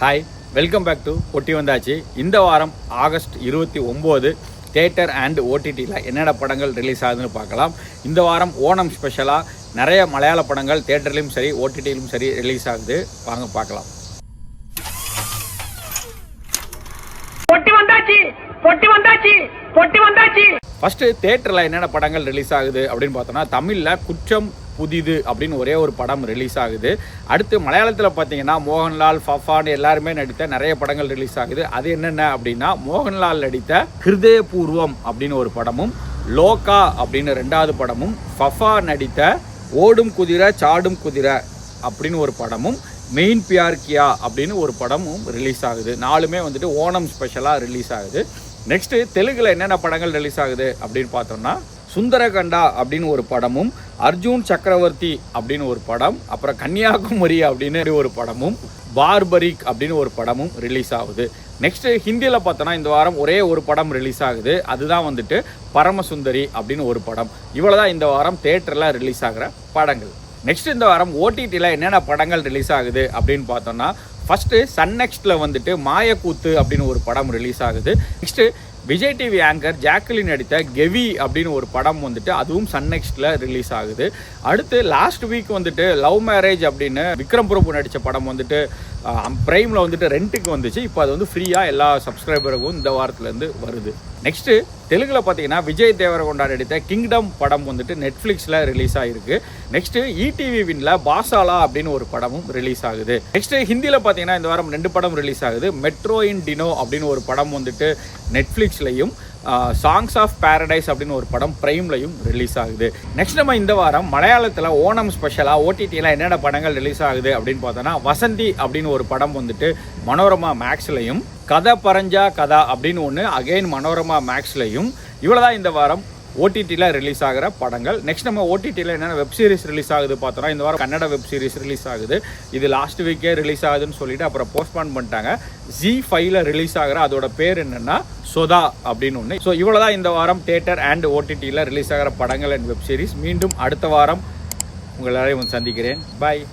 Hi, welcome back to பொட்டி வந்தாச்சு. இந்த வாரம் ஆகஸ்ட் 29 தியேட்டர் அண்ட் ஓடிடியில் என்னென்ன படங்கள் ரிலீஸ் ஆகுதுன்னு பார்க்கலாம். இந்த வாரம் ஓணம் ஸ்பெஷலாக நிறைய மலையாள படங்கள் தியேட்டர்லையும் சரி ஓடிடியிலும் சரி ரிலீஸ் ஆகுது. வாங்க பார்க்கலாம். ஃபர்ஸ்ட் தியேட்டரில் என்னென்ன படங்கள் ரிலீஸ் ஆகுது அப்படின்னு பார்த்தோம்னா, தமிழில் குற்றம் புதிது அப்படின்னு ஒரே ஒரு படம் ரிலீஸ் ஆகுது. அடுத்து மலையாளத்தில் பார்த்தீங்கன்னா மோகன்லால், ஃபஃபான் எல்லாருமே நடித்த நிறைய படங்கள் ரிலீஸ் ஆகுது. அது என்னென்ன அப்படின்னா, மோகன்லால் நடித்த ஹிருதயபூர்வம் அப்படின்னு ஒரு படமும், லோகா அப்படின்னு ரெண்டாவது படமும், ஃபஃபா நடித்த ஓடும் குதிரை சாடும் குதிரை அப்படின்னு ஒரு படமும், மெயின் பியார் கியா அப்படின்னு ஒரு படமும் ரிலீஸ் ஆகுது. நாலுமே வந்துட்டு ஓணம் ஸ்பெஷலாக ரிலீஸ் ஆகுது. நெக்ஸ்ட்டு தெலுங்கில் என்னென்ன படங்கள் ரிலீஸ் ஆகுது அப்படின்னு பார்த்தோம்னா, சுந்தரகண்டா அப்படின்னு ஒரு படமும், அர்ஜுன் சக்கரவர்த்தி அப்படின்னு ஒரு படம், அப்புறம் கன்னியாகுமரி அப்படின்னு ஒரு படமும், பார்பரிக் அப்படின்னு ஒரு படமும் ரிலீஸ் ஆகுது. நெக்ஸ்ட்டு ஹிந்தியில் பார்த்தோன்னா இந்த வாரம் ஒரே ஒரு படம் ரிலீஸ் ஆகுது. அதுதான் வந்துட்டு பரமசுந்தரி அப்படின்னு ஒரு படம். இவ்வளோ தான் இந்த வாரம் தியேட்டரில் ரிலீஸ் ஆகிற படங்கள். நெக்ஸ்ட் இந்த வாரம் ஓடிடியில் என்னென்ன படங்கள் ரிலீஸ் ஆகுது அப்படின்னு பார்த்தோம்னா, ஃபஸ்ட்டு சன் நெக்ஸ்ட்டில் வந்துட்டு மாயக்கூத்து அப்படின்னு ஒரு படம் ரிலீஸ் ஆகுது. Next Vijay TV anchor Jacqueline நடித்த கெவி அப்படின்னு ஒரு படம் வந்துட்டு அதுவும் சன் நெக்ஸ்ட்டில் ரிலீஸ் ஆகுது. அடுத்து லாஸ்ட் வீக் வந்துட்டு லவ் மேரேஜ் அப்படின்னு விக்ரம் பிரபு நடித்த படம் வந்துட்டு ப்ரைமில் வந்துட்டு ரெண்ட்டுக்கு வந்துச்சு. இப்போ அது வந்து ஃப்ரீயாக எல்லா சப்ஸ்கிரைபருக்கும் இந்த வாரத்துலேருந்து வருது. நெக்ஸ்ட்டு தெலுங்கில் பார்த்தீங்கன்னா விஜய் தேவரகொண்டா நடித்த கிங்டம் படம் வந்துட்டு நெட்ஃப்ளிக்ஸில் ரிலீஸ் ஆகிருக்கு. நெக்ஸ்ட்டு இடிவி வின்ல பாசாலா அப்படின்னு ஒரு படமும் ரிலீஸ் ஆகுது. நெக்ஸ்ட்டு ஹிந்தியில் பார்த்தீங்கன்னா இந்த வாரம் 2 படம் ரிலீஸ் ஆகுது. மெட்ரோ இன் டினோ அப்படின்னு ஒரு படம் வந்துட்டு நெட்ஃப்ளிக்ஸ்லையும், சாங்ஸ் ஆஃப் பேரடைஸ் அப்படின்னு ஒரு படம் பிரைம்லையும் ரிலீஸ் ஆகுது. நெக்ஸ்ட் நம்ம இந்த வாரம் மலையாளத்தில் ஓணம் ஸ்பெஷலாக ஓடிடியில் என்னென்ன படங்கள் ரிலீஸ் ஆகுது அப்படின்னு பார்த்தோன்னா, வசந்தி அப்படின்னு ஒரு படம் வந்துட்டு மனோரமா மேக்ஸ்லையும், கதை பரஞ்சா கதா அப்படின்னு ஒன்று அகெயின் மனோரமா மேக்ஸ்லையும். இவ்வளோதான் இந்த வாரம் ஓடிடியில் ரிலீஸ் ஆகிற படங்கள். நெக்ஸ்ட் நம்ம ஓடிடியில் என்னென்ன வெப் சீரிஸ் ரிலீஸ் ஆகுது பார்த்தோன்னா, இந்த வாரம் கன்னட வெப் சீரிஸ் ரிலீஸ் ஆகுது. இது லாஸ்ட் வீக்கே ரிலீஸ் ஆகுதுன்னு சொல்லிட்டு அப்புறம் போஸ்ட்பான் பண்ணிட்டாங்க. Z5ல ரிலீஸ் ஆகிற அதோட பேர் என்னென்னா சொதா அப்படின்னு ஒன்று. ஸோ இவ்வளோதான் இந்த வாரம் தியேட்டர் அண்ட் ஓடிடியில் ரிலீஸ் ஆகிற படங்கள் அண்ட் வெப் சீரிஸ். மீண்டும் அடுத்த வாரம் உங்கள் எல்லாரையும் சந்திக்கிறேன். பாய்.